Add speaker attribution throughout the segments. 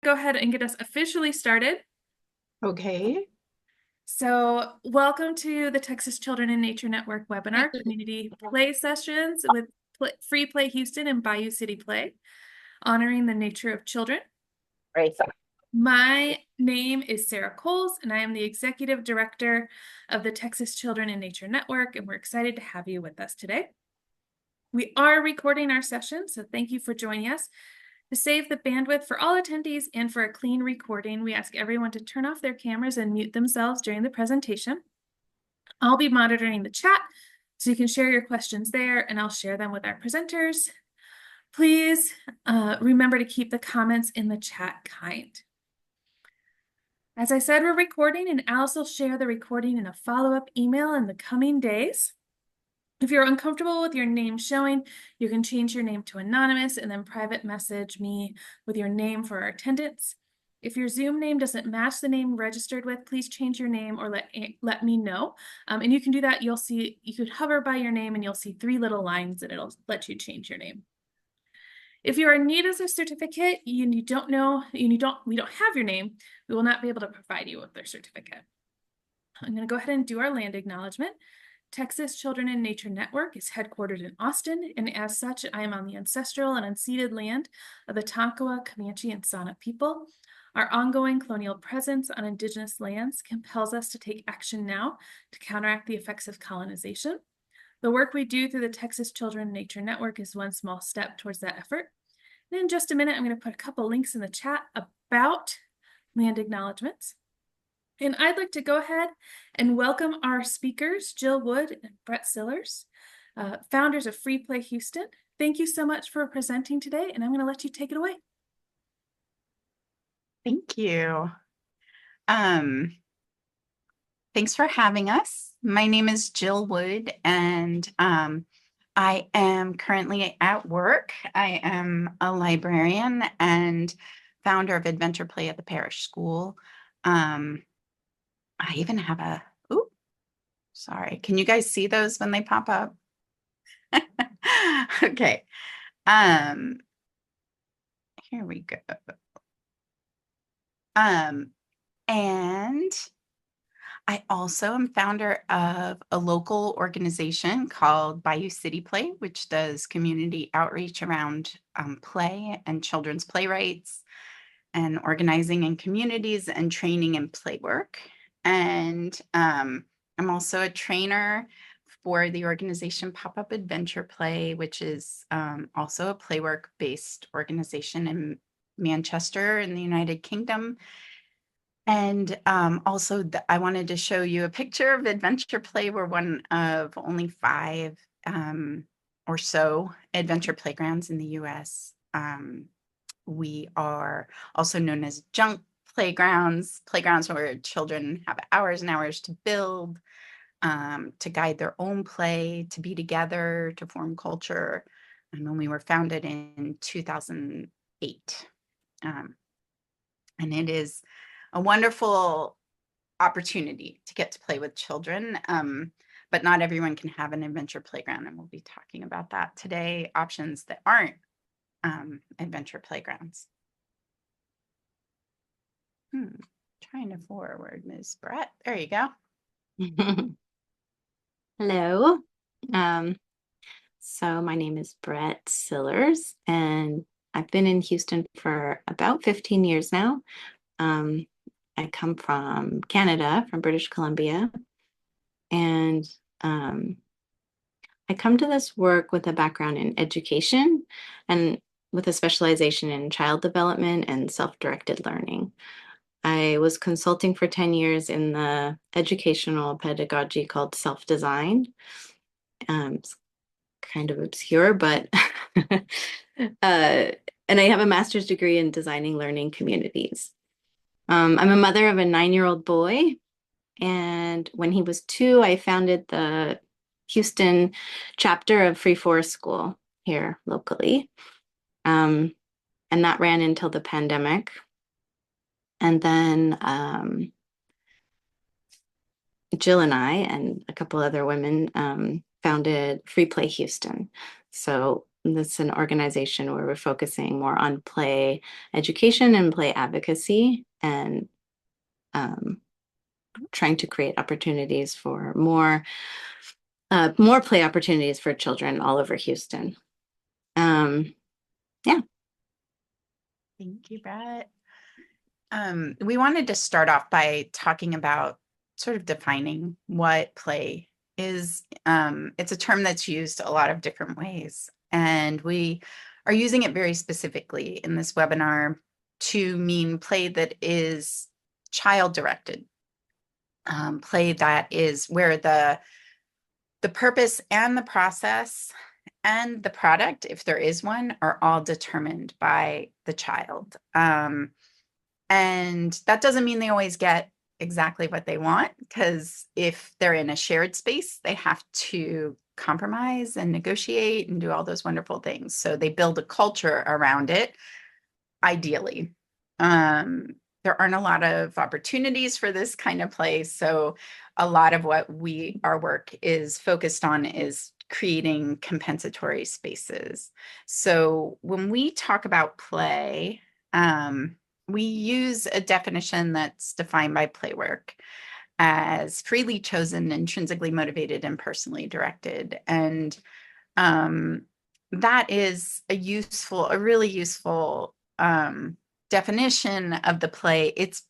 Speaker 1: Go ahead and get us officially started.
Speaker 2: Okay.
Speaker 1: So, welcome to the Texas Children in Nature Network webinar, Community Play Sessions with Free Play Houston and Bayou City Play, honoring the nature of children.
Speaker 2: Right.
Speaker 1: My name is Sarah Coles, and I am the Executive Director of the Texas Children in Nature Network, and we're excited to have you with us today. We are recording our session, so thank you for joining us. To save the bandwidth for all attendees and for a clean recording, we ask everyone to turn off their cameras and mute themselves during the presentation. I'll be monitoring the chat, so you can share your questions there, and I'll share them with our presenters. Please remember to keep the comments in the chat kind. As I said, we're recording, and Alice will share the recording in a follow-up email in the coming days. If you're uncomfortable with your name showing, you can change your name to anonymous and then private message me with your name for our attendance. If your Zoom name doesn't match the name registered with, please change your name or let me know. And you can do that. You'll see, you could hover by your name and you'll see 3 little lines and it'll let you change your name. If you are in need of a certificate and we don't have your name, we will not be able to provide you with their certificate. I'm going to go ahead and do our land acknowledgement. Texas Children in Nature Network is headquartered in Austin, and as such, I am on the ancestral and unceded land of the Tonkawa, Comanche, and Sonnot people. Our ongoing colonial presence on Indigenous lands compels us to take action now to counteract the effects of colonization. The work we do through the Texas Children in Nature Network is one small step towards that effort. And in just a minute, I'm going to put a couple links in the chat about land acknowledgements. And I'd like to go ahead and welcome our speakers, Jill Wood and Brett Sillers, founders of Free Play Houston. Thank you so much for presenting today, and I'm going to let you take it away.
Speaker 2: Thank you. Thanks for having us. My name is Jill Wood, and I am currently at work. I am a librarian and founder of Adventure Play at the Parish School. I even have a, sorry. Can you guys see those when they pop up? Okay. Here we go. And I also am founder of a local organization called Bayou City Play, which does community outreach around play and children's playwrights and organizing in communities and training in play work. And I'm also a trainer for the organization Pop-Up Adventure Play, which is also a play work-based organization in Manchester in the United Kingdom. And also, I wanted to show you a picture of Adventure Play. We're one of only 5 or so adventure playgrounds in the US. We are also known as junk playgrounds where children have hours and hours to build, to guide their own play, to be together, to form culture. And when we were founded in 2008. And it is a wonderful opportunity to get to play with children, but not everyone can have an adventure playground, and we'll be talking about that today, options that aren't adventure playgrounds. Trying to forward, Ms. Brett. There you go.
Speaker 3: Hello. So my name is Brett Sillers, and I've been in Houston for about 15 years now. I come from Canada, from British Columbia, and I come to this work with a background in education and with a specialization in child development and self-directed learning. I was consulting for 10 years in the educational pedagogy called self-design. It's kind of obscure, but and I have a master's degree in designing learning communities. I'm a mother of a 9-year-old boy, and when he was 2, I founded the Houston chapter of Free Forest School here locally, and that ran until the pandemic. And then Jill and I and a couple other women founded Free Play Houston. So This is an organization where we're focusing more on play education and play advocacy, and trying to create opportunities for more play opportunities for children all over Houston. Yeah.
Speaker 2: Thank you, Brett. We wanted to start off by talking about sort of defining what play is. It's a term that's used a lot of different ways, and we are using it very specifically in this webinar to mean play that is child-directed, play that is where the purpose and the process and the product, if there is one, are all determined by the child. And that doesn't mean they always get exactly what they want, because if they're in a shared space, they have to compromise and negotiate and do all those wonderful things. So they build a culture around it, ideally. There aren't a lot of opportunities for this kind of play. So a lot of what our work is focused on is creating compensatory spaces. So when we talk about play, we use a definition that's defined by Playwork as freely chosen, intrinsically motivated, and personally directed. And that is a really useful definition of the play. It's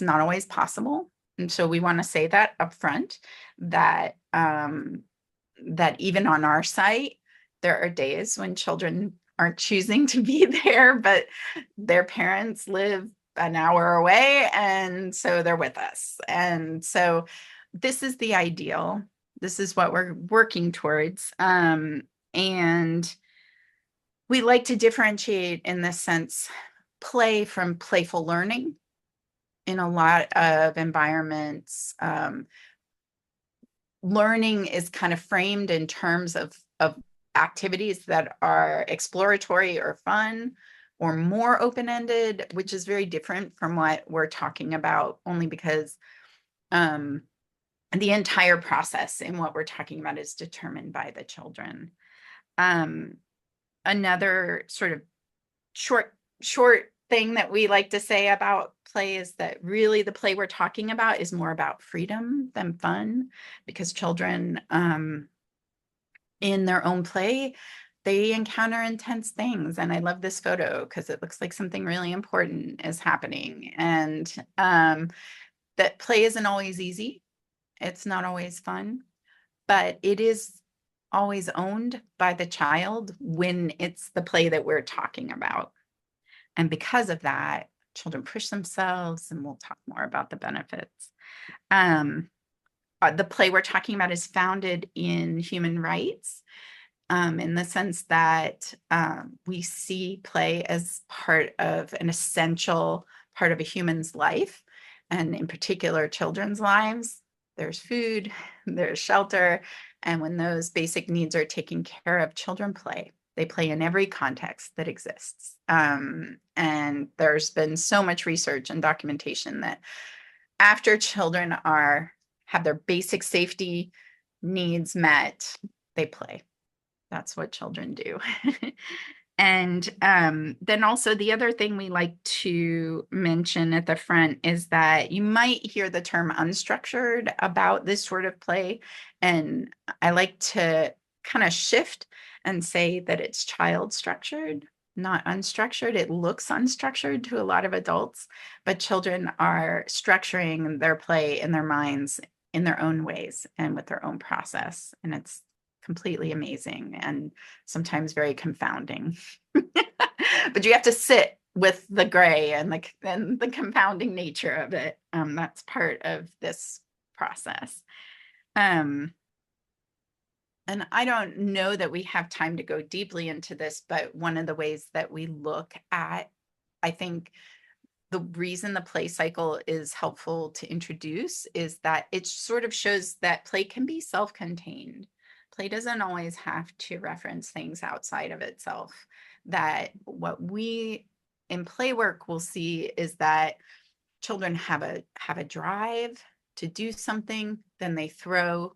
Speaker 2: not always possible. And so we want to say that up front, that that even on our site, there are days when children aren't choosing to be there, but their parents live an hour away, and so they're with us. And so this is the ideal. This is what we're working towards. And we like to differentiate in this sense play from playful learning. In a lot of environments, learning is kind of framed in terms of activities that are exploratory or fun or more open-ended, which is very different from what we're talking about, only because the entire process in what we're talking about is determined by the children. Another sort of short thing that we like to say about play is that really the play we're talking about is more about freedom than fun, because children in their own play, they encounter intense things. And I love this photo because it looks like something really important is happening. And that play isn't always easy. It's not always fun, but it is always owned by the child when it's the play that we're talking about. And because of that, children push themselves, and we'll talk more about the benefits. The play we're talking about is founded in human rights, in the sense that we see play as part of an essential part of a human's life, and in particular, children's lives. There's food, there's shelter, and when those basic needs are taken care of, children play. They play in every context that exists. And there's been so much research and documentation that after children have their basic safety needs met, they play. That's what children do. And then also the other thing we like to mention at the front is that you might hear the term unstructured about this sort of play. And I like to kind of shift and say that it's child structured, not unstructured. It looks unstructured to a lot of adults, but children are structuring their play in their minds in their own ways and with their own process. And it's completely amazing and sometimes very confounding. But you have to sit with the gray and the confounding nature of it. That's part of this process. And I don't know that we have time to go deeply into this, but one of the ways that we look at, I think, the reason the play cycle is helpful to introduce is that it sort of shows that play can be self-contained. Play doesn't always have to reference things outside of itself. That what we in play work will see is that children have a drive to do something, then they throw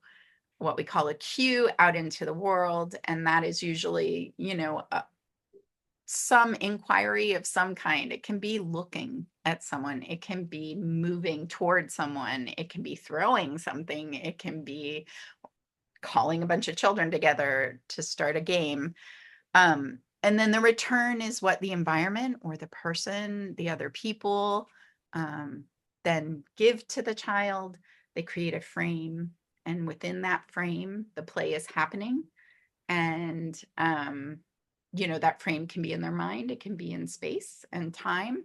Speaker 2: what we call a cue out into the world. And that is usually, some inquiry of some kind. It can be looking at someone, it can be moving towards someone, it can be throwing something, it can be calling a bunch of children together to start a game. And then the return is what the environment or the person, the other people, then give to the child. They create a frame, and within that frame, the play is happening. And, that frame can be in their mind, it can be in space and time,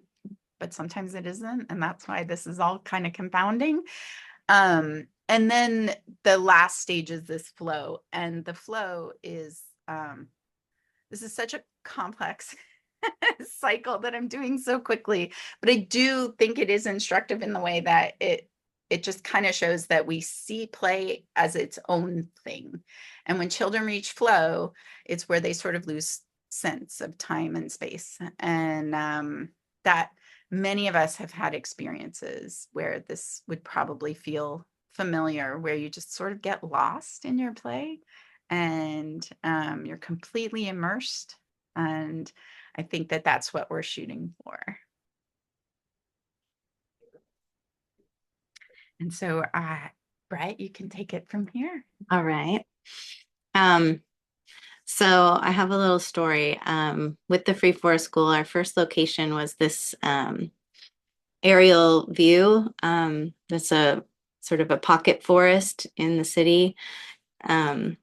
Speaker 2: but sometimes it isn't. And that's why this is all kind of confounding. And then the last stage is this flow. And the flow is, this is such a complex cycle that I'm doing so quickly, but I do think it is instructive in the way that it just kind of shows that we see play as its own thing. And when children reach flow, it's where they sort of lose sense of time and space. And that many of us have had experiences where this would probably feel familiar, where you just sort of get lost in your play and you're completely immersed. And I think that that's what we're shooting for. And so, Brett, you can take it from here.
Speaker 3: All right. So I have a little story. With the Free Forest School, our first location was this aerial view. That's a sort of a pocket forest in the city. And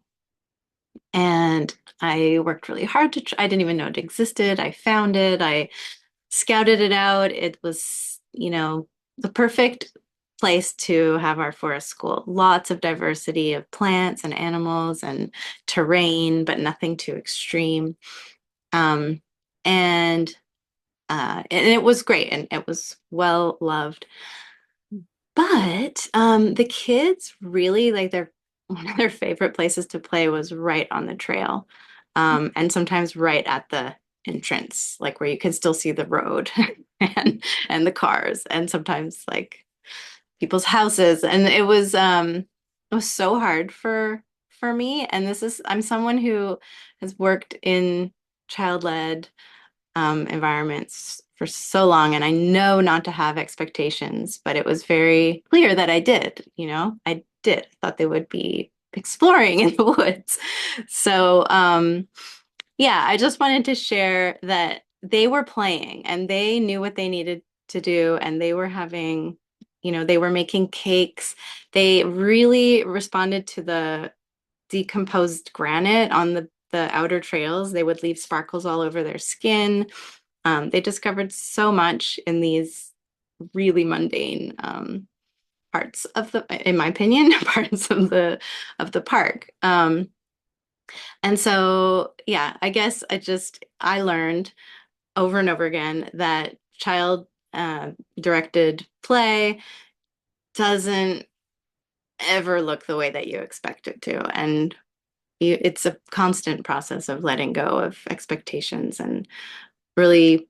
Speaker 3: I worked really hard I didn't even know it existed. I found it. I scouted it out. It was, the perfect place to have our forest school. Lots of diversity of plants and animals and terrain, but nothing too extreme. And it was great, and it was well loved. But the kids really one of their favorite places to play was right on the trail, and sometimes right at the entrance, like where you can still see the road and the cars, and sometimes like people's houses. And it was so hard for me. And I'm someone who has worked in child-led environments for so long, and I know not to have expectations, but it was very clear that I did. I did. I thought they would be exploring in the woods. So, yeah, I just wanted to share that they were playing and they knew what they needed to do, and they were having, they were making cakes. They really responded to the decomposed granite on the outer trails. They would leave sparkles all over their skin. They discovered so much in these really mundane parts of in my opinion, parts of the park. And so, yeah, I guess I learned over and over again that child directed play doesn't ever look the way that you expect it to. And it's a constant process of letting go of expectations and really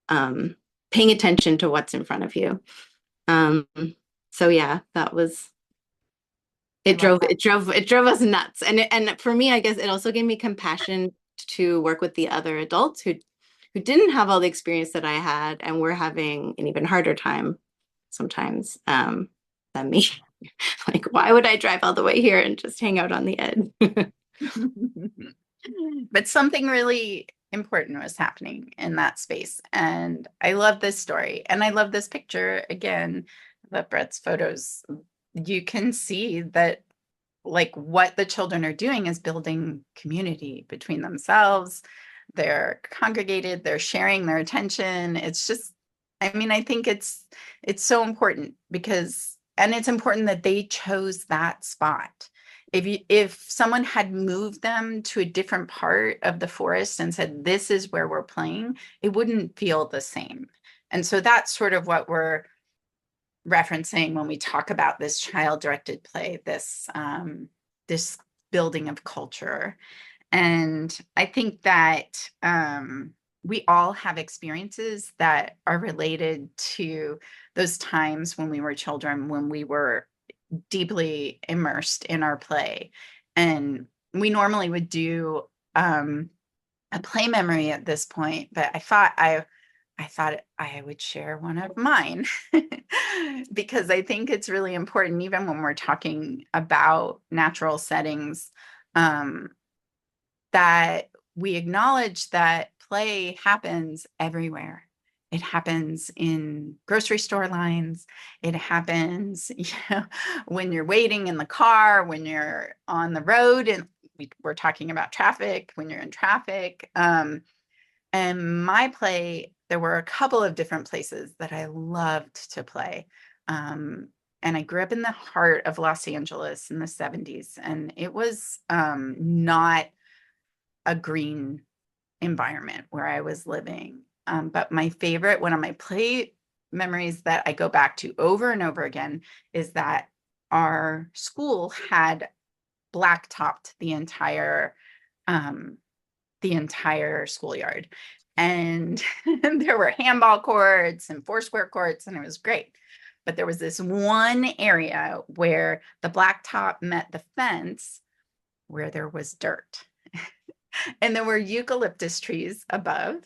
Speaker 3: paying attention to what's in front of you. So yeah, it drove us nuts. And for me, I guess it also gave me compassion to work with the other adults who didn't have all the experience that I had and were having an even harder time sometimes than me. Like, why would I drive all the way here and just hang out on the edge?
Speaker 2: But something really important was happening in that space. And I love this story. And I love this picture. Again, the Brett's photos, you can see that like what the children are doing is building community between themselves. They're congregated, they're sharing their attention. It's just, I think it's so important and it's important that they chose that spot. If someone had moved them to a different part of the forest and said, this is where we're playing, it wouldn't feel the same. And so that's sort of what we're referencing when we talk about this child-directed play, this building of culture. And I think that we all have experiences that are related to those times when we were children, when we were deeply immersed in our play. And we normally would do a play memory at this point, but I thought I would share one of mine because I think it's really important, even when we're talking about natural settings, that we acknowledge that play happens everywhere. It happens in grocery store lines. It happens, when you're waiting in the car, when you're on the road, and we're talking about traffic, when you're in traffic. And my play, there were a couple of different places that I loved to play. And I grew up in the heart of Los Angeles in the 70s, and it was not a green environment where I was living. But my favorite, one of my play memories that I go back to over and over again, is that our school had blacktopped the entire schoolyard. And there were handball courts and foursquare courts, and it was great. But there was this one area where the blacktop met the fence where there was dirt. And there were eucalyptus trees above,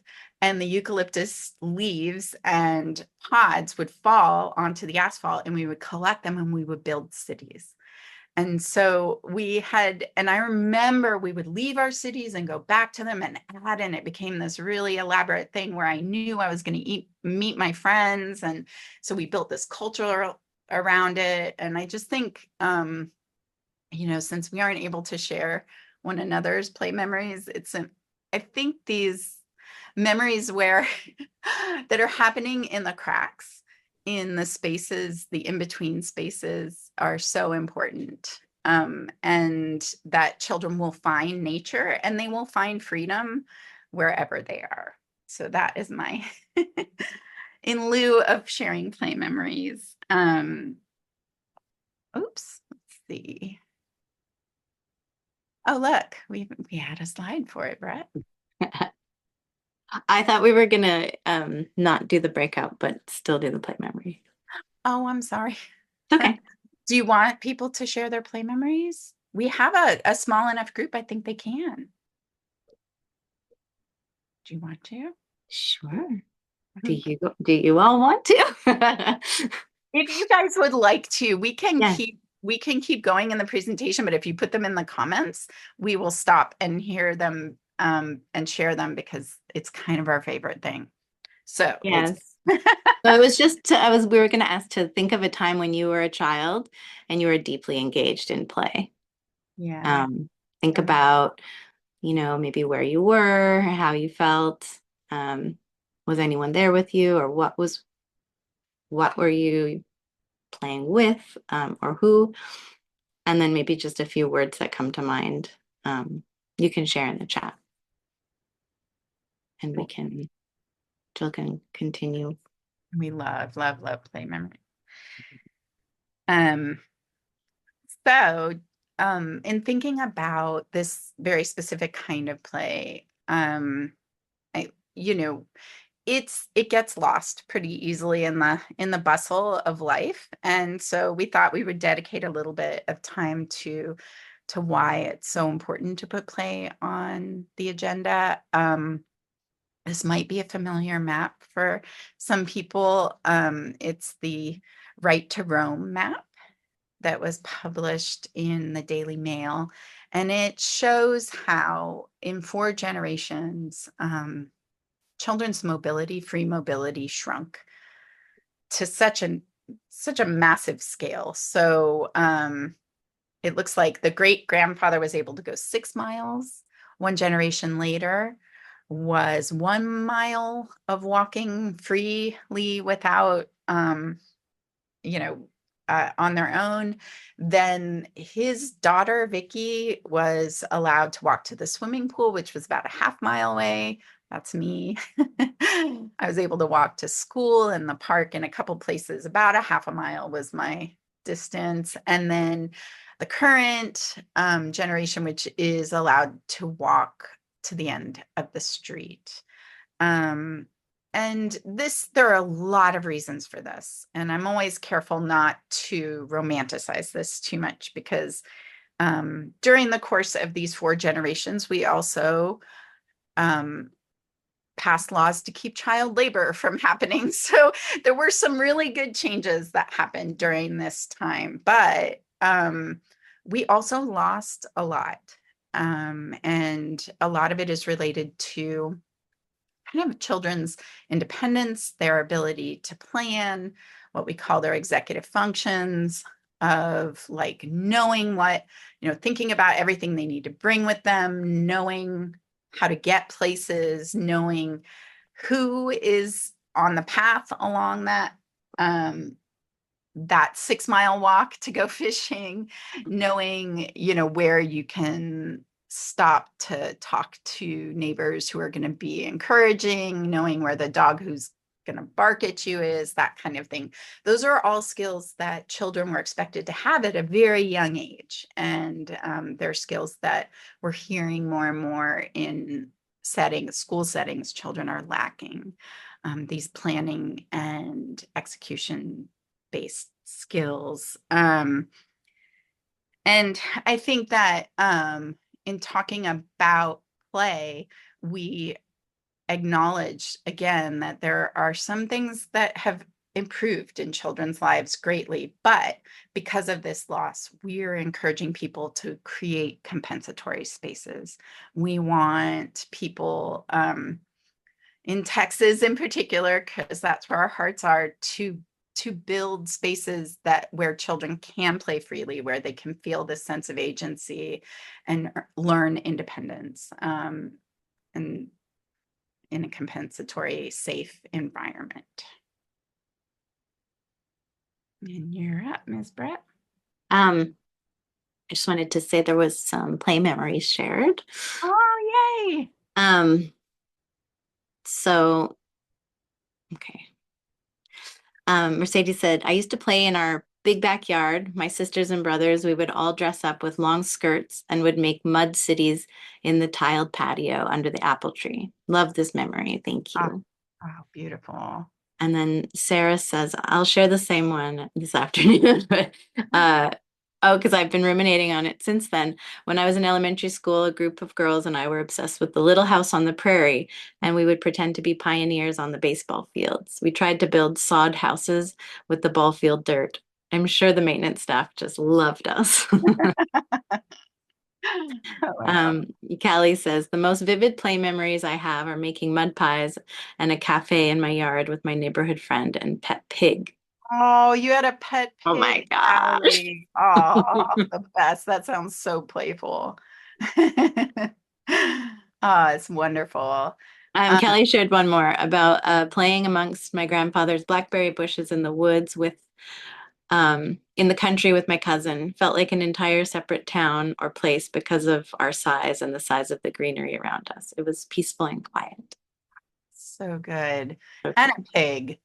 Speaker 2: and the eucalyptus leaves and pods would fall onto the asphalt, and we would collect them and we would build cities. And so and I remember we would leave our cities and go back to them and add, and it became this really elaborate thing where I knew I was going to meet my friends. And so we built this culture around it. And I just think, since we aren't able to share one another's play memories, I think these memories that are happening in the cracks, in the spaces, the in-between spaces, are so important. And that children will find nature and they will find freedom wherever they are. So that is my, in lieu of sharing play memories. Let's see. Oh, look, we had a slide for it, Brett.
Speaker 3: I thought we were gonna not do the breakout, but still do the play memory.
Speaker 2: Oh, I'm sorry.
Speaker 3: Okay.
Speaker 2: Do you want people to share their play memories? We have a small enough group, I think they can. Do you want to?
Speaker 3: Sure. Do you all want to?
Speaker 2: If you guys would like to, we can
Speaker 3: Yes.
Speaker 2: keep going in the presentation, but if you put them in the comments, we will stop and hear them and share them, because it's kind of our favorite thing. So
Speaker 3: Yes. So it was we were going to ask to think of a time when you were a child and you were deeply engaged in play.
Speaker 2: Yeah.
Speaker 3: Think about, maybe where you were, how you felt. Was anyone there with you, or what were you playing with, or who? And then maybe just a few words that come to mind. You can share in the chat, and Jill can continue.
Speaker 2: We love play memory. So in thinking about this very specific kind of play, it gets lost pretty easily in the bustle of life. And so we thought we would dedicate a little bit of time to why it's so important to put play on the agenda. This might be a familiar map for some people. It's the Right to Roam map that was published in the Daily Mail. And it shows how in 4 generations, children's free mobility shrunk to such a massive scale. So it looks like the great grandfather was able to go 6 miles. 1 generation later was 1 mile of walking freely without, on their own. Then his daughter, Vicky, was allowed to walk to the swimming pool, which was about a half mile away. That's me. I was able to walk to school and the park in a couple places. About a half a mile was my distance. And then the current generation, which is allowed to walk to the end of the street. And there are a lot of reasons for this, and I'm always careful not to romanticize this too much, because during the course of these 4 generations, we also passed laws to keep child labor from happening. So there were some really good changes that happened during this time, but we also lost a lot. And a lot of it is related to kind of children's independence, their ability to plan, what we call their executive functions, of like knowing what, thinking about everything they need to bring with them, knowing how to get places, knowing who is on the path along that 6-mile walk to go fishing, knowing, where you can stop to talk to neighbors who are going to be encouraging, knowing where the dog who's going to bark at you is, that kind of thing. Those are all skills that children were expected to have at a very young age. And they're skills that we're hearing more and more in school settings, children are lacking these planning and execution based skills. And I think that in talking about play, we acknowledge again that there are some things that have improved in children's lives greatly, but because of this loss, we're encouraging people to create compensatory spaces. We want people in Texas in particular, because that's where our hearts are, to build spaces where children can play freely, where they can feel this sense of agency and learn independence, and in a compensatory, safe environment. And you're up, Ms. Brett.
Speaker 3: I just wanted to say there was some play memories shared.
Speaker 2: Oh, yay.
Speaker 3: So, okay. Mercedes said, I used to play in our big backyard. My sisters and brothers, we would all dress up with long skirts and would make mud cities in the tiled patio under the apple tree. Love this memory. Thank you.
Speaker 2: Oh, beautiful.
Speaker 3: And then Sarah says, I'll share the same one this afternoon. Because I've been ruminating on it since then. When I was in elementary school, a group of girls and I were obsessed with the Little House on the Prairie, and we would pretend to be pioneers on the baseball fields. We tried to build sod houses with the ball field dirt. I'm sure the maintenance staff just loved us. Callie says, the most vivid play memories I have are making mud pies and a cafe in my yard with my neighborhood friend and pet pig.
Speaker 2: Oh, you had a pet pig.
Speaker 3: Oh my gosh.
Speaker 2: Oh, the best. That sounds so playful. Oh, it's wonderful.
Speaker 3: Kelly shared one more about playing amongst my grandfather's blackberry bushes in the woods in the country with my cousin. Felt like an entire separate town or place because of our size and the size of the greenery around us. It was peaceful and quiet.
Speaker 2: So good.
Speaker 3: Okay.
Speaker 2: And a pig.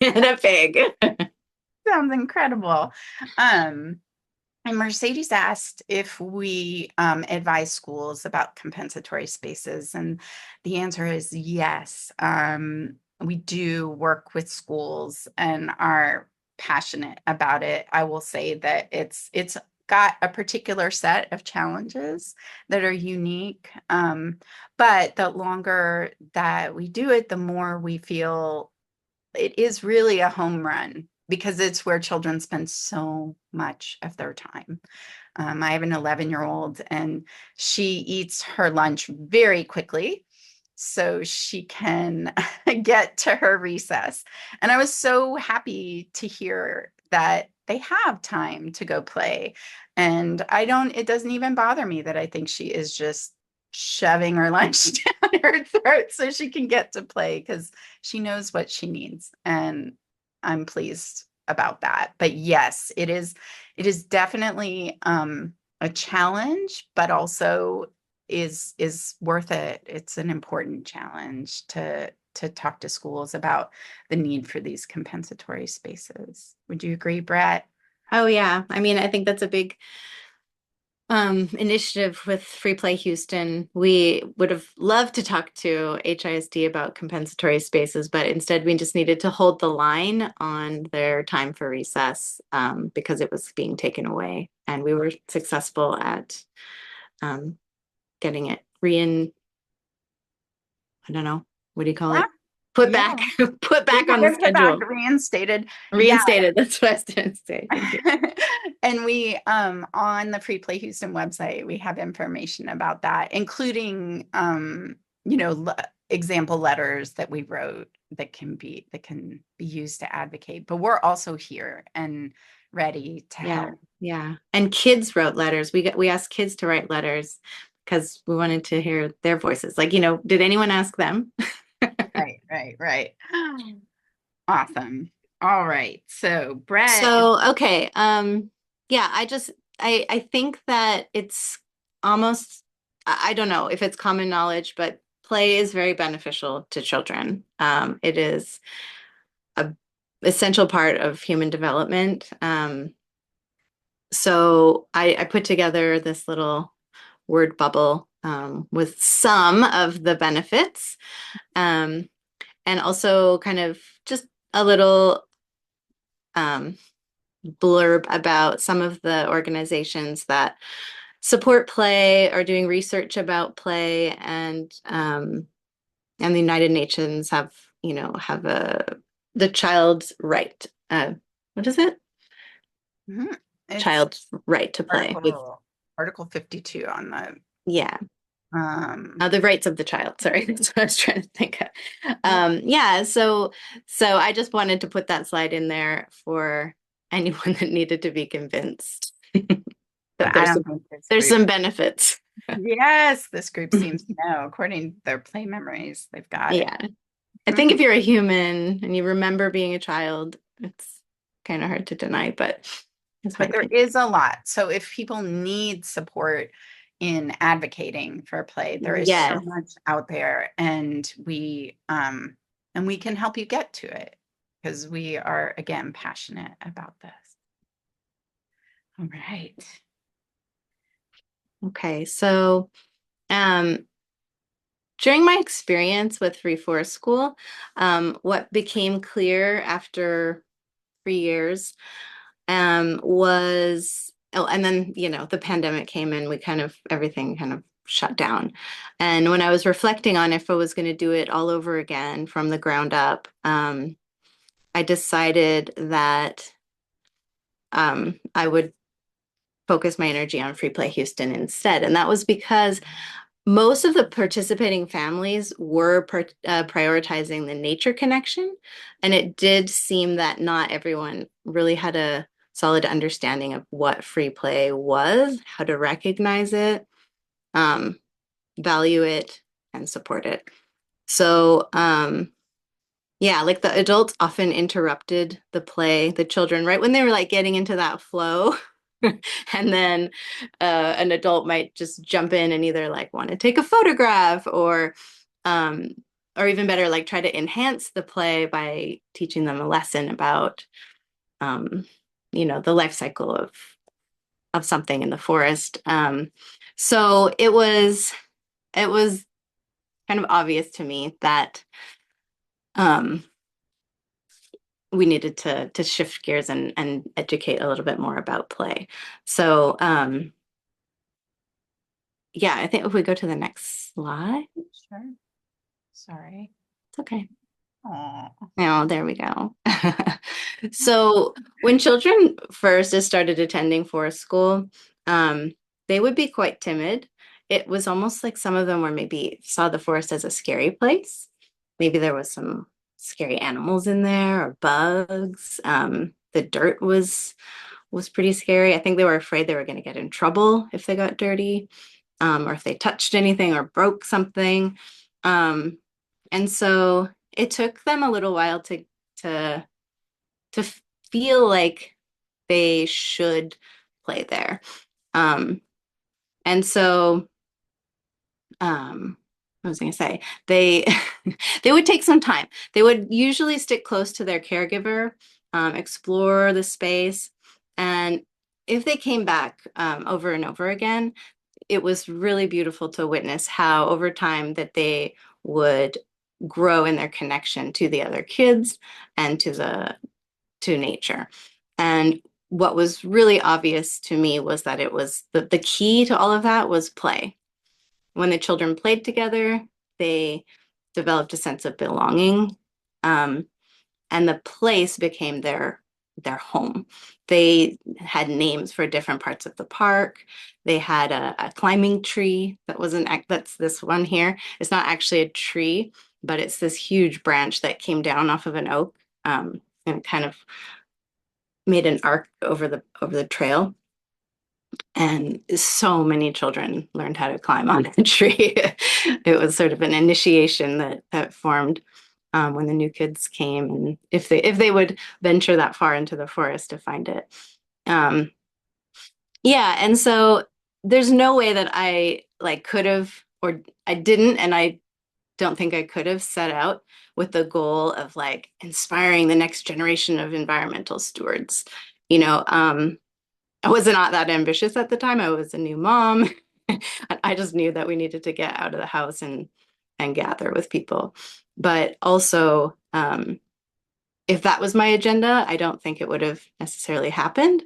Speaker 3: And a pig.
Speaker 2: Sounds incredible. And Mercedes asked if we advise schools about compensatory spaces, and the answer is yes. We do work with schools and are passionate about it. I will say that it's got a particular set of challenges that are unique, but the longer that we do it, the more we feel it is really a home run, because it's where children spend so much of their time. I have an 11-year-old and she eats her lunch very quickly so she can get to her recess. And I was so happy to hear that they have time to go play. And it doesn't even bother me that I think she is just shoving her lunch down her throat so she can get to play, because she knows what she needs. And I'm pleased about that. But yes, it is definitely a challenge, but also is worth it. It's an important challenge to talk to schools about the need for these compensatory spaces. Would you agree, Brett?
Speaker 3: Oh yeah. I mean, I think that's a big initiative with Free Play Houston, we would have loved to talk to HISD about compensatory spaces, but instead we just needed to hold the line on their time for recess because it was being taken away. And we were successful at getting it I don't know, what do you call
Speaker 2: Yeah.
Speaker 3: it? Put
Speaker 2: Yeah.
Speaker 3: back, put
Speaker 2: We
Speaker 3: back on the
Speaker 2: have it back
Speaker 3: schedule.
Speaker 2: reinstated. Yeah.
Speaker 3: Reinstated. That's what I was going to say. Thank you.
Speaker 2: And we on the Free Play Houston website, we have information about that, including example letters that we wrote that can be used to advocate. But we're also here and ready to
Speaker 3: Yeah,
Speaker 2: help.
Speaker 3: yeah. And kids wrote letters. We asked kids to write letters because we wanted to hear their voices. Like, did anyone ask them?
Speaker 2: Right. Awesome. All right. So Brett is
Speaker 3: So, okay. Yeah, I think that it's almost, I don't know if it's common knowledge, but play is very beneficial to children. It is a essential part of human development. So I put together this little word bubble with some of the benefits, um, and also kind of just a little blurb about some of the organizations that support play or doing research about play, and the United Nations have the child's right. What is it?
Speaker 2: Mhm. It's
Speaker 3: Child's right to play.
Speaker 2: Article 52 on
Speaker 3: Yeah.
Speaker 2: the
Speaker 3: The rights of the child. Sorry, that's what I was trying to think of.
Speaker 2: yeah.
Speaker 3: Yeah, so I just wanted to put that slide in there for anyone that needed to be convinced that
Speaker 2: But I don't think this
Speaker 3: there's
Speaker 2: group.
Speaker 3: some benefits.
Speaker 2: Yes, this group seems to know, according to their play memories, they've got it.
Speaker 3: Yeah. I think if you're a human and you remember being a child, it's kind of hard to deny, but that's my
Speaker 2: But there
Speaker 3: opinion.
Speaker 2: is a lot. So if people need support in advocating for play, there is so
Speaker 3: Yes.
Speaker 2: much out there, and we can help you get to it because we are again passionate about this. All right.
Speaker 3: Okay. So, during my experience with Free Forest School, what became clear after 3 years was, oh, and then, the pandemic came and everything kind of shut down. And when I was reflecting on if I was going to do it all over again from the ground up, I decided that I would focus my energy on Free Play Houston instead. And that was because most of the participating families were prioritizing the nature connection. And it did seem that not everyone really had a solid understanding of what free play was, how to recognize it, um, value it, and support it. So, yeah, like the adults often interrupted the children, right when they were like getting into that flow. And then an adult might just jump in and either like want to take a photograph um, or even better, like try to enhance the play by teaching them a lesson about, the life cycle of something in the forest. So it was kind of obvious to me that um, we needed to shift gears and educate a little bit more about play. So yeah, I think if we go to the next slide,
Speaker 2: Sure. Sorry.
Speaker 3: it's okay.
Speaker 2: Oh.
Speaker 3: Oh, there we go. So when children first started attending forest school, they would be quite timid. It was almost like some of them were maybe saw the forest as a scary place. Maybe there was some scary animals in there or bugs. The dirt was pretty scary. I think they were afraid they were going to get in trouble if they got dirty, or if they touched anything or broke something. And so it took them a little while to to feel like they should play there. And so what was I going to say? They they would take some time. They would usually stick close to their caregiver, explore the space, and if they came back over and over again, it was really beautiful to witness how over time that they would grow in their connection to the other kids and to nature. And what was really obvious to me was that it was the key to all of that was play. When the children played together, they developed a sense of belonging. And the place became their home. They had names for different parts of the park. They had a climbing tree that was that's this one here. It's not actually a tree, but it's this huge branch that came down off of an oak, and kind of made an arc over the trail. And so many children learned how to climb on a tree. It was sort of an initiation that formed when the new kids came, and if they would venture that far into the forest to find it. Um, yeah, and so there's no way that I like could have, or I didn't, and I don't think I could have set out with the goal of like inspiring the next generation of environmental stewards. You know, I was not that ambitious at the time. I was a new mom. I just knew that we needed to get out of the house and gather with people. But also, if that was my agenda, I don't think it would have necessarily happened.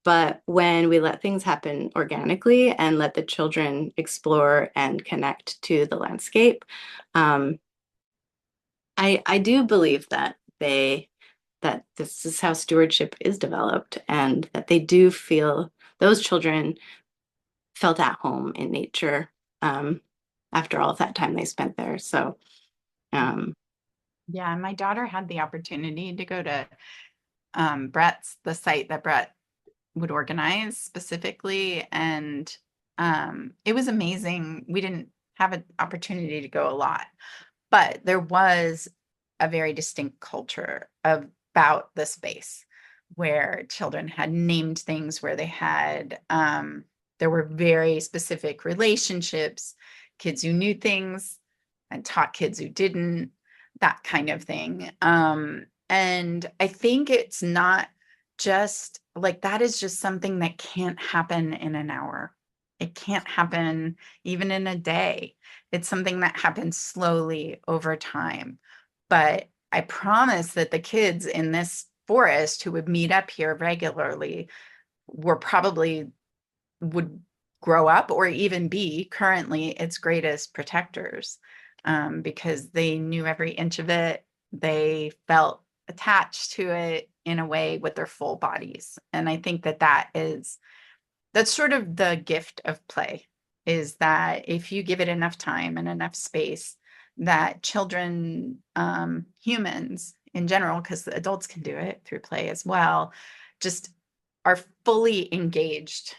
Speaker 3: But when we let things happen organically and let the children explore and connect to the landscape, um, I do believe that this is how stewardship is developed, and that they do feel those children felt at home in nature after all of that time they spent there. So, um,
Speaker 2: Yeah, my daughter had the opportunity to go to Brett's, the site that Brett would organize specifically, and it was amazing. We didn't have an opportunity to go a lot, but there was a very distinct culture about the space where children had named things, where they had there were very specific relationships, kids who knew things and taught kids who didn't, that kind of thing. And I think it's not just like that is just something that can't happen in an hour. It can't happen even in a day. It's something that happens slowly over time. But I promise that the kids in this forest who would meet up here regularly were probably would grow up or even be currently its greatest protectors, because they knew every inch of it. They felt attached to it in a way with their full bodies. And I think that that's sort of the gift of play, is that if you give it enough time and enough space, that children, humans in general, because the adults can do it through play as well, just are fully engaged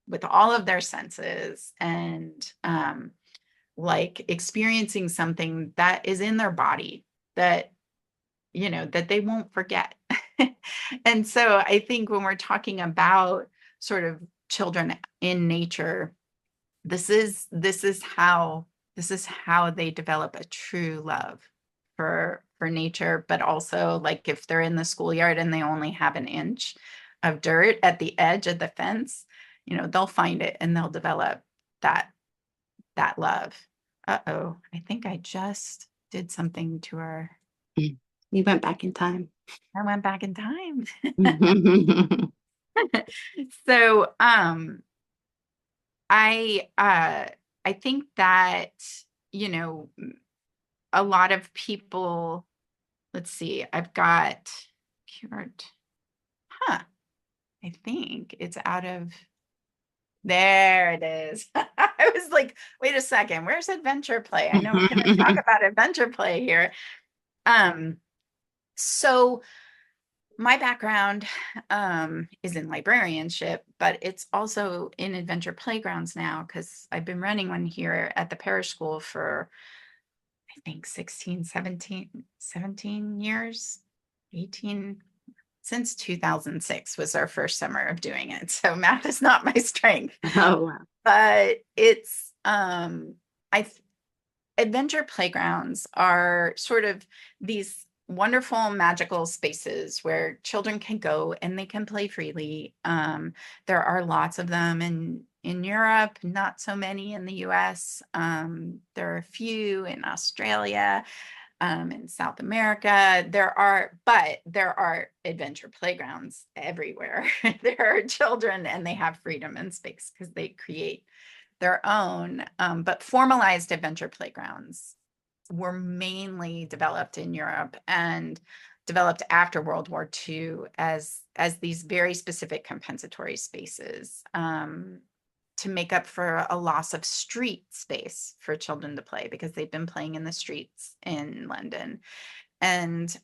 Speaker 2: with all of their senses, and like experiencing something that is in their body that that they won't forget. And so I think when we're talking about sort of children in nature, this is how they develop a true love for nature. But also, like, if they're in the schoolyard and they only have an inch of dirt at the edge of the fence, they'll find it and they'll develop that love. Uh-oh, I think I just did something to our
Speaker 3: you went back in time.
Speaker 2: I went back in time. So I think that, you know, a lot of people, let's see, I've got cured. Huh. I think it's out of there it is. I was like, wait a second, where's adventure play? I know we're going to talk about adventure play here. So my background is in librarianship, but it's also in adventure playgrounds now, because I've been running one here at the parish school for, I think, 16, 17 years, 18, since 2006 was our first summer of doing it. So math is not my strength.
Speaker 3: Oh, wow.
Speaker 2: But it's, adventure playgrounds are sort of these wonderful, magical spaces where children can go and they can play freely. There are lots of them in Europe, not so many in the US. There are a few in Australia, in South America. But there are adventure playgrounds everywhere. There are children and they have freedom and space because they create their own, but formalized adventure playgrounds were mainly developed in Europe and developed after World War II as these very specific compensatory spaces, to make up for a loss of street space for children to play because they've been playing in the streets in London. And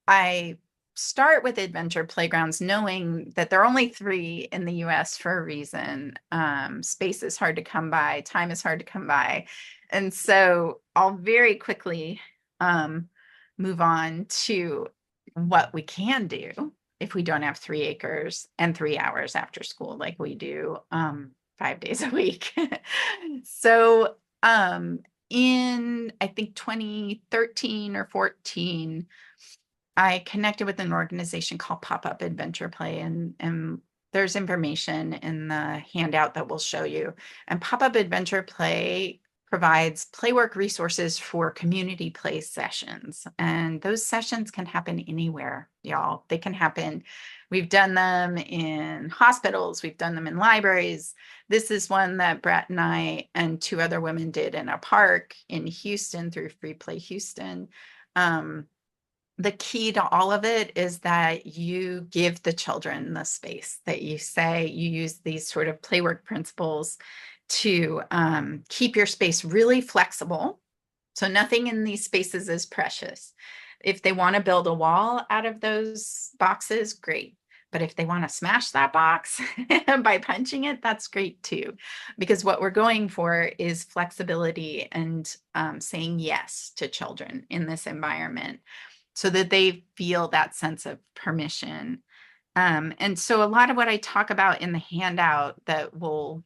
Speaker 2: I start with adventure playgrounds knowing that there are only 3 in the US for a reason. Space is hard to come by, time is hard to come by. And so I'll very quickly move on to what we can do if we don't have 3 acres and 3 hours after school like we do 5 days a week. So in I think 2013 or 14, I connected with an organization called Pop-Up Adventure Play, and there's information in the handout that we'll show you. And Pop-Up Adventure Play provides playwork resources for community play sessions. And those sessions can happen anywhere, y'all. They can happen, we've done them in hospitals, we've done them in libraries. This is one that Brett and I and 2 other women did in a park in Houston through Free Play Houston. The key to all of it is that you give the children the space, that you say you use these sort of playwork principles to keep your space really flexible. So nothing in these spaces is precious. If they want to build a wall out of those boxes, great. But if they want to smash that box by punching it, that's great too. Because what we're going for is flexibility and saying yes to children in this environment, so that they feel that sense of permission. And so a lot of what I talk about in the handout that we'll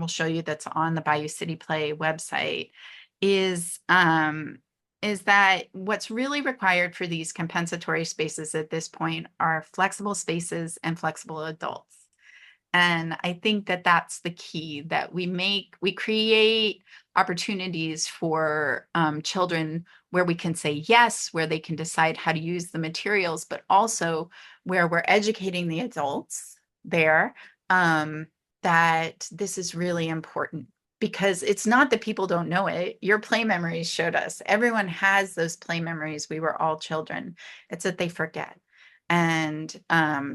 Speaker 2: show you that's on the Bayou City Play website is that what's really required for these compensatory spaces at this point are flexible spaces and flexible adults. And I think that that's the key, that we create opportunities for children where we can say yes, where they can decide how to use the materials, but also where we're educating the adults there, that this is really important. Because it's not that people don't know it. Your play memories showed us. Everyone has those play memories. We were all children. It's that they forget. And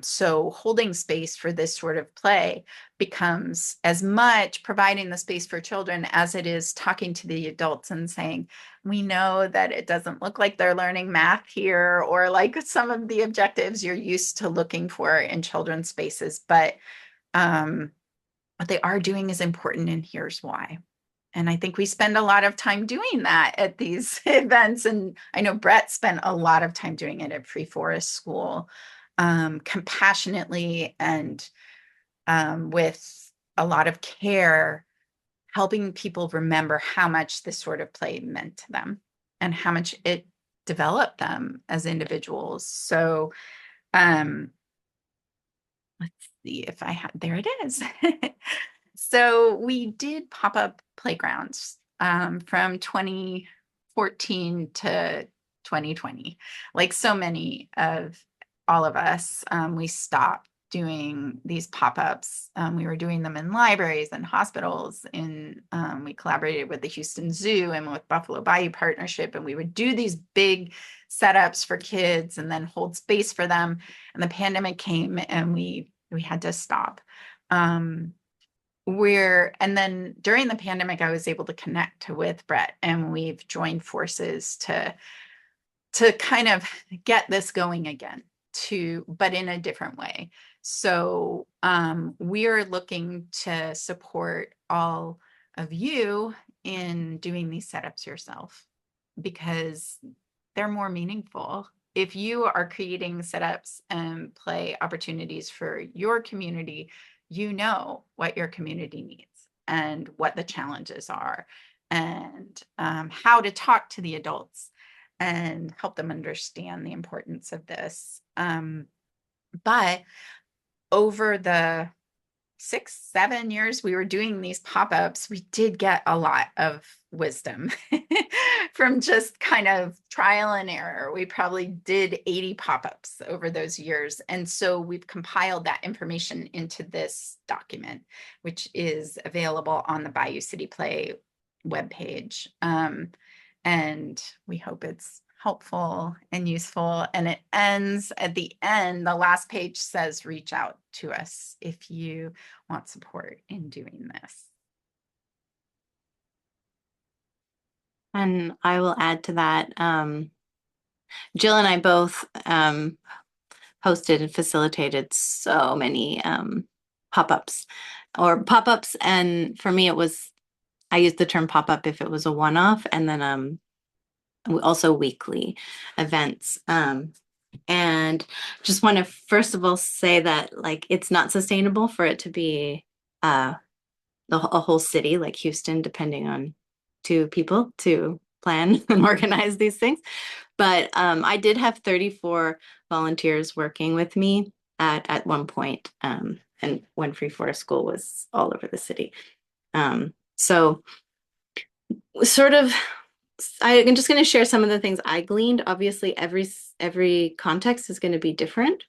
Speaker 2: so holding space for this sort of play becomes as much providing the space for children as it is talking to the adults and saying, we know that it doesn't look like they're learning math here or like some of the objectives you're used to looking for in children's spaces, but what they are doing is important, and here's why. And I think we spend a lot of time doing that at these events. And I know Brett spent a lot of time doing it at Free Forest School, compassionately and with a lot of care, helping people remember how much this sort of play meant to them and how much it developed them as individuals. So let's see if I had, there it is. So we did pop-up playgrounds from 2014 to 2020. Like so many of all of us, we stopped doing these pop-ups. We were doing them in libraries and hospitals. We collaborated with the Houston Zoo and with Buffalo Bayou Partnership, and we would do these big setups for kids and then hold space for them. And the pandemic came and we had to stop. And then during the pandemic, I was able to connect with Brett, and we've joined forces to kind of get this going again, but in a different way. So we're looking to support all of you in doing these setups yourself, because they're more meaningful. If you are creating setups and play opportunities for your community, you know what your community needs and what the challenges are and how to talk to the adults. and help them understand the importance of this. But over the 6, 7 years we were doing these pop-ups, we did get a lot of wisdom from just kind of trial and error. We probably did 80 pop-ups over those years. And so we've compiled that information into this document, which is available on the Bayou City Play webpage. And we hope it's helpful and useful. And it ends at the end, the last page says, reach out to us if you want support in doing this.
Speaker 3: And I will add to that. Jill and I both hosted and facilitated so many pop-ups. And for me, I used the term pop-up if it was a one-off, and then also weekly events. And just want to first of all say that like it's not sustainable for it to be a whole city like Houston, depending on two people to plan and organize these things. But I did have 34 volunteers working with me at one point, and when Free Forest School was all over the city. So sort of, I'm just going to share some of the things I gleaned. Obviously, every context is going to be different,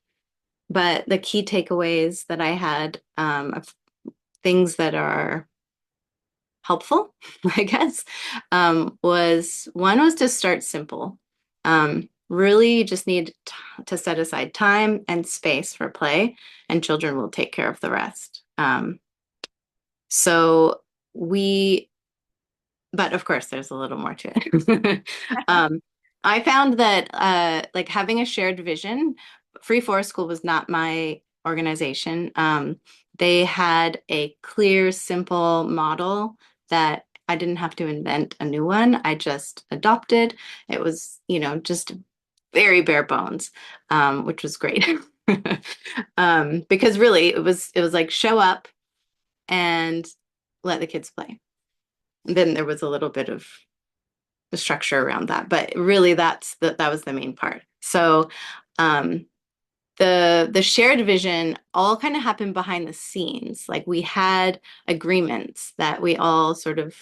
Speaker 3: but the key takeaways that I had of things that are helpful, I guess, was to start simple. Really, you just need to set aside time and space for play, and children will take care of the rest. But of course, there's a little more to it. I found that like having a shared vision, Free Forest School was not my organization. They had a clear, simple model that I didn't have to invent a new one. I just adopted. It was, just very bare bones, which was great. Because really it was like show up and let the kids play. And then there was a little bit of the structure around that, but really that was the main part. So the shared vision all kind of happened behind the scenes. Like we had agreements that we all sort of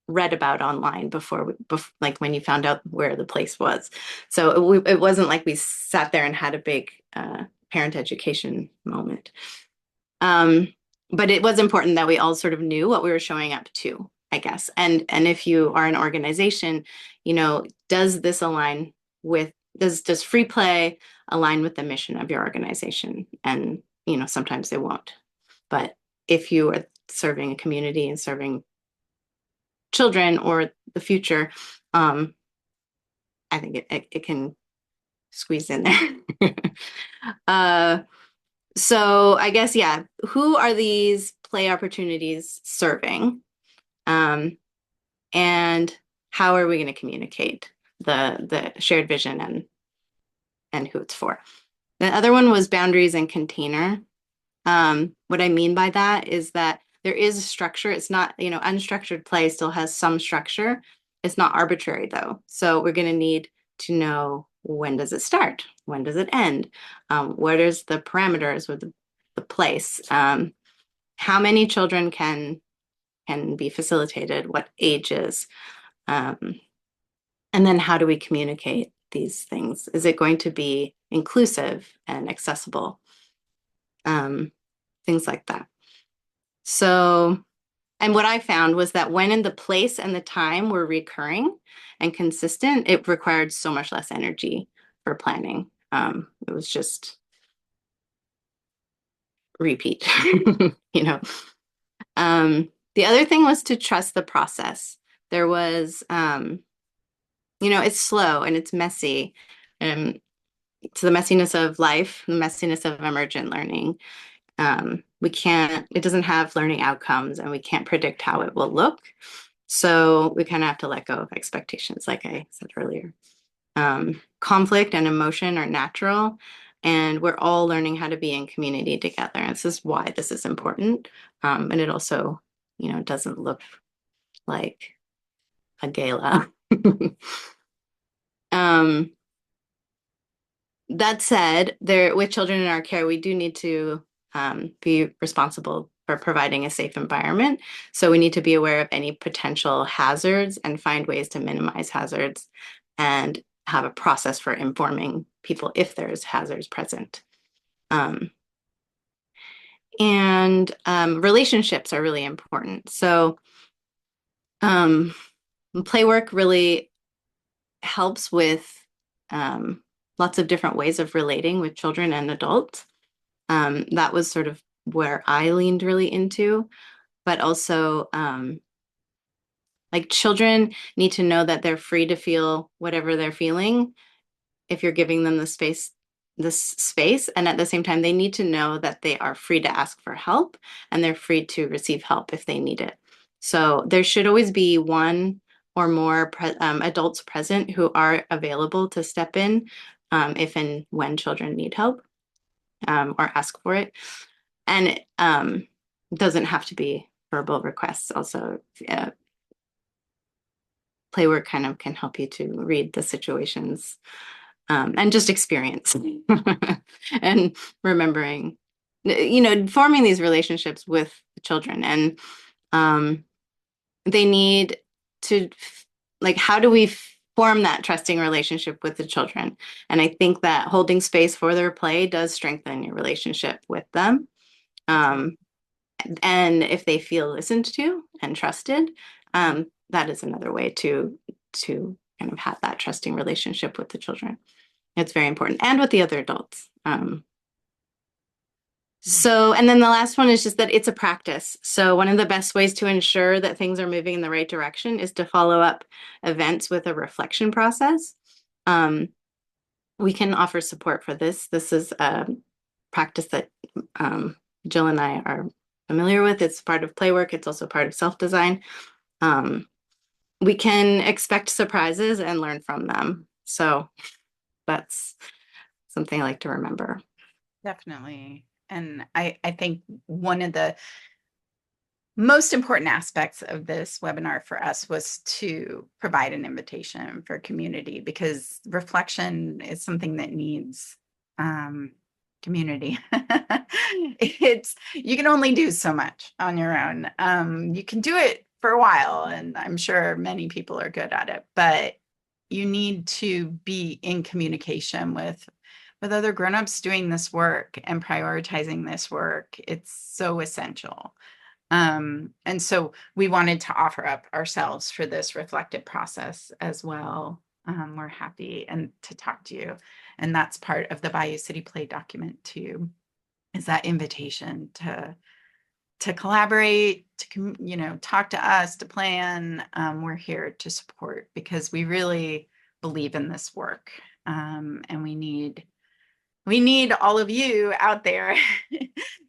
Speaker 3: read about online before like when you found out where the place was. So it wasn't like we sat there and had a big parent education moment. But it was important that we all sort of knew what we were showing up to, I guess. And if you are an organization, does this align with, does free play align with the mission of your organization? And, sometimes they won't. But if you are serving a community and serving children or the future, I think it can squeeze in there. So I guess, yeah, who are these play opportunities serving? And how are we going to communicate the shared vision and who it's for? The other one was boundaries and container. What I mean by that is that there is a structure. It's not, unstructured play still has some structure. It's not arbitrary though. So we're going to need to know, when does it start? When does it end? What is the parameters or the place? How many children can be facilitated? What ages? And then how do we communicate these things? Is it going to be inclusive and accessible? Things like that. So, and what I found was that when in the place and the time were recurring and consistent, it required so much less energy for planning. It was just repeat, The other thing was to trust the process. There was, it's slow and it's messy. It's the messiness of life, the messiness of emergent learning. It doesn't have learning outcomes and we can't predict how it will look. So we kind of have to let go of expectations, like I said earlier. Conflict and emotion are natural, and we're all learning how to be in community together. And this is why this is important. And it also, doesn't look like a gala. That said, with children in our care, we do need to be responsible for providing a safe environment. So we need to be aware of any potential hazards and find ways to minimize hazards and have a process for informing people if there's hazards present. And relationships are really important. So play work really helps with lots of different ways of relating with children and adults. That was sort of where I leaned really into, but also like children need to know that they're free to feel whatever they're feeling if you're giving them this space. And at the same time, they need to know that they are free to ask for help and they're free to receive help if they need it. So there should always be one or more adults present who are available to step in if and when children need help or ask for it. And it doesn't have to be verbal requests. Also, play work kind of can help you to read the situations and just experience and remembering, forming these relationships with children. And they need to, like, how do we form that trusting relationship with the children? And I think that holding space for their play does strengthen your relationship with them. And if they feel listened to and trusted, that is another way to kind of have that trusting relationship with the children. It's very important, and with the other adults. And then the last one is just that it's a practice. So one of the best ways to ensure that things are moving in the right direction is to follow up events with a reflection process. We can offer support for this. This is a practice that Jill and I are familiar with. It's part of play work. It's also part of self-design. We can expect surprises and learn from them. So that's something I like to remember.
Speaker 2: Definitely. And I think one of the most important aspects of this webinar for us was to provide an invitation for community, because reflection is something that needs community. You can only do so much on your own. You can do it for a while, and I'm sure many people are good at it, but you need to be in communication with other grownups doing this work and prioritizing this work. It's so essential. And so we wanted to offer up ourselves for this reflective process as well. We're happy and to talk to you. And that's part of the Bayou City Play document too, is that invitation to collaborate, to talk to us, to plan. We're here to support because we really believe in this work. And we need all of you out there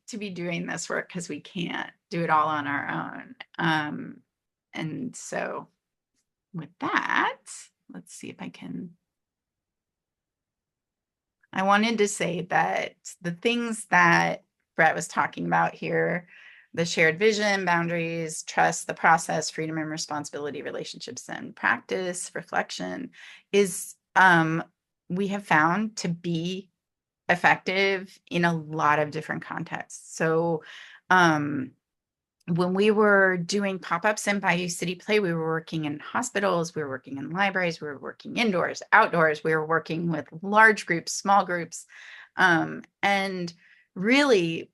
Speaker 2: to be doing this work, because we can't do it all on our own. And so with that, let's see if I wanted to say that the things that Brett was talking about here, the shared vision, boundaries, trust, the process, freedom and responsibility, relationships and practice, reflection, is we have found to be effective in a lot of different contexts. So when we were doing pop-ups in Bayou City Play, we were working in hospitals, we were working in libraries, we were working indoors, outdoors, we were working with large groups, small groups. And really,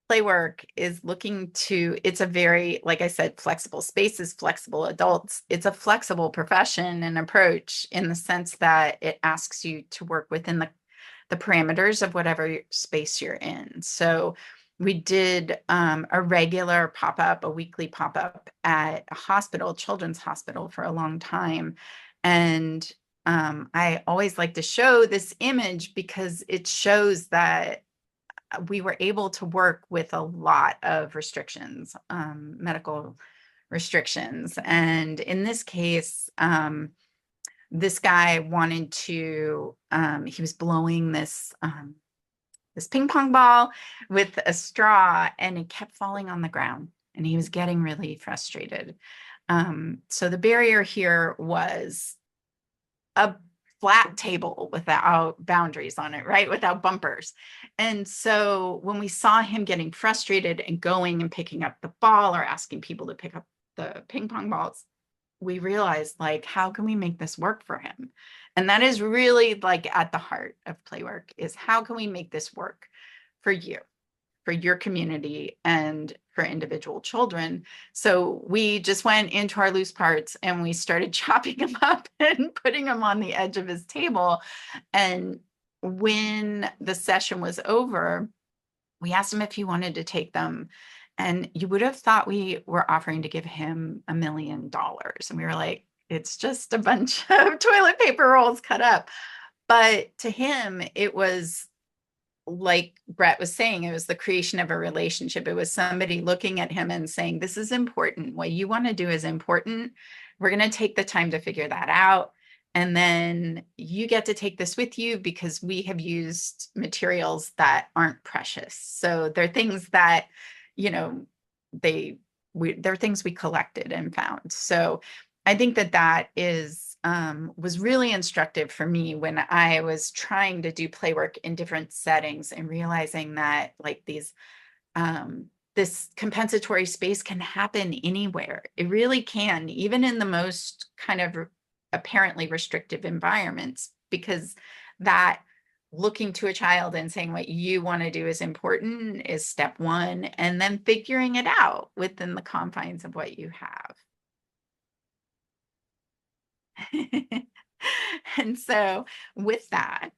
Speaker 2: play work is it's a very, like I said, flexible spaces, flexible adults. It's a flexible profession and approach in the sense that it asks you to work within the parameters of whatever space you're in. So we did a regular pop-up, a weekly pop-up at a hospital, children's hospital, for a long time. And I always like to show this image because it shows that we were able to work with a lot of restrictions, medical restrictions. And in this case, this guy wanted to, he was blowing this ping pong ball with a straw, and it kept falling on the ground, and he was getting really frustrated. So the barrier here was a flat table without boundaries on it, right? Without bumpers. And so when we saw him getting frustrated and going and picking up the ball or asking people to pick up the ping pong balls, we realized, like, how can we make this work for him? And that is really like at the heart of play work, is how can we make this work for you, for your community, and for individual children. So we just went into our loose parts and we started chopping them up and putting them on the edge of his table. And when the session was over, we asked him if he wanted to take them. And you would have thought we were offering to give him $1 million. And we were like, it's just a bunch of toilet paper rolls cut up. But to him, it was, like Brett was saying, it was the creation of a relationship. It was somebody looking at him and saying, this is important. What you want to do is important. We're going to take the time to figure that out. And then you get to take this with you because we have used materials that aren't precious. So they're things that, you know, they're things we collected and found. So I think that was really instructive for me when I was trying to do play work in different settings and realizing that, like, this compensatory space can happen anywhere. It really can, even in the most kind of apparently restrictive environments, because that looking to a child and saying what you want to do is important is step one, and then figuring it out within the confines of what you have. And so with that,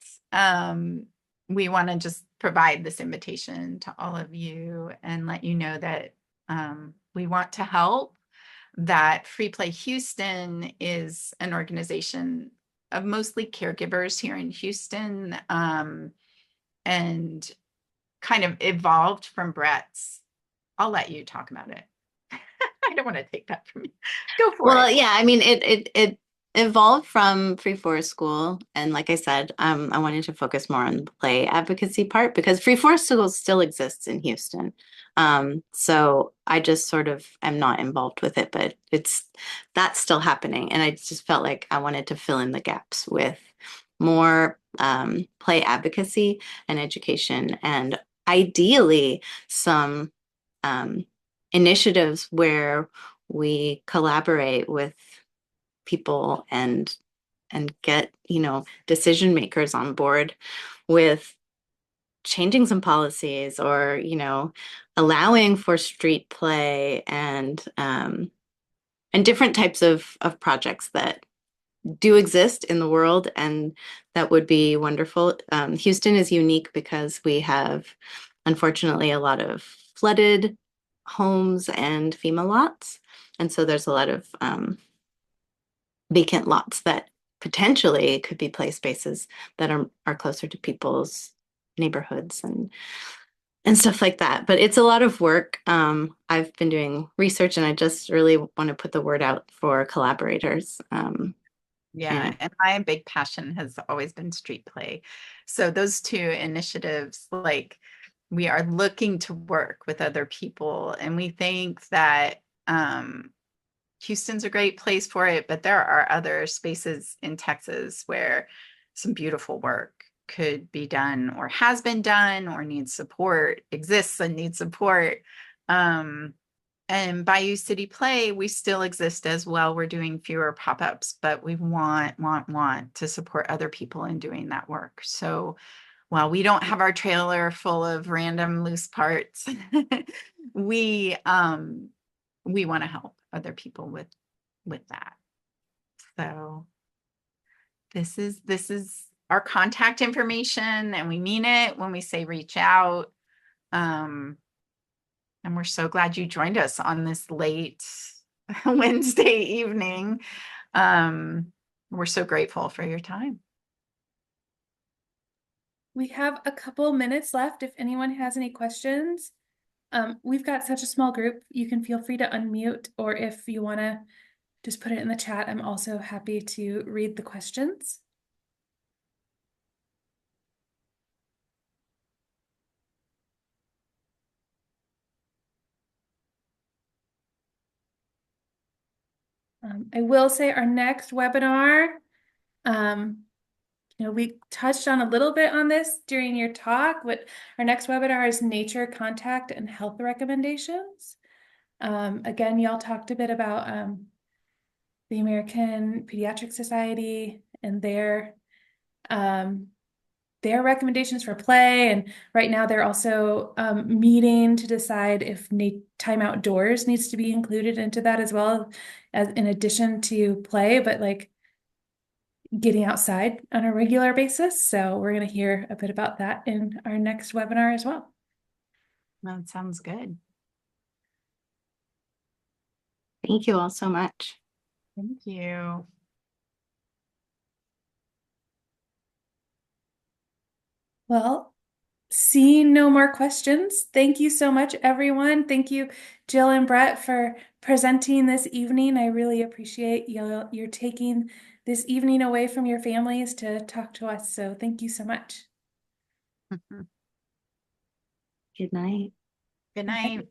Speaker 2: we want to just provide this invitation to all of you and let you know that we want to help, that Free Play Houston is an organization of mostly caregivers here in Houston, and kind of evolved from Brett's. I'll let you talk about it. I don't want to take that from you. Go for
Speaker 3: Well,
Speaker 2: it.
Speaker 3: yeah, I mean, it evolved from Free Forest School, and like I said, I wanted to focus more on the play advocacy part because Free Forest School still exists in Houston. So I just sort of am not involved with it, but that's still happening, and I just felt like I wanted to fill in the gaps with more play advocacy and education, and ideally some initiatives where we collaborate with people and get, decision makers on board with changing some policies or, allowing for street play and different types of projects that do exist in the world and that would be wonderful. Houston is unique because we have, unfortunately, a lot of flooded homes and FEMA lots. And so there's a lot of vacant lots that potentially could be play spaces that are closer to people's neighborhoods and stuff like that. But it's a lot of work. I've been doing research and I just really want to put the word out for collaborators.
Speaker 2: Yeah, and my big passion has always been street play. So those two initiatives, like, we are looking to work with other people, and we think that Houston's a great place for it, but there are other spaces in Texas where some beautiful work could be done or has been done or needs support, exists and needs support. And Bayou City Play, we still exist as well. We're doing fewer pop-ups, but we want to support other people in doing that work. So while we don't have our trailer full of random loose parts, we want to help other people with that. So this is our contact information, and we mean it when we say reach out. And we're so glad you joined us on this late Wednesday evening. We're so grateful for your time.
Speaker 1: We have a couple minutes left if anyone has any questions. We've got such a small group. You can feel free to unmute, or if you want to just put it in the chat, I'm also happy to read the questions. I will say our next webinar we touched on a little bit on this during your talk, but our next webinar is nature contact and health recommendations. Again, y'all talked a bit about the American Pediatric Society and their recommendations for play. And right now they're also meeting to decide if time outdoors needs to be included into that as well, as in addition to play, but like getting outside on a regular basis. So we're going to hear a bit about that in our next webinar as well.
Speaker 2: That sounds good.
Speaker 3: Thank you all so much.
Speaker 2: Thank you.
Speaker 1: Well, seeing no more questions, thank you so much, everyone. Thank you, Jill and Brett, for presenting this evening. I really appreciate you're taking this evening away from your families to talk to us. So thank you so much.
Speaker 3: Good night.
Speaker 2: Good night.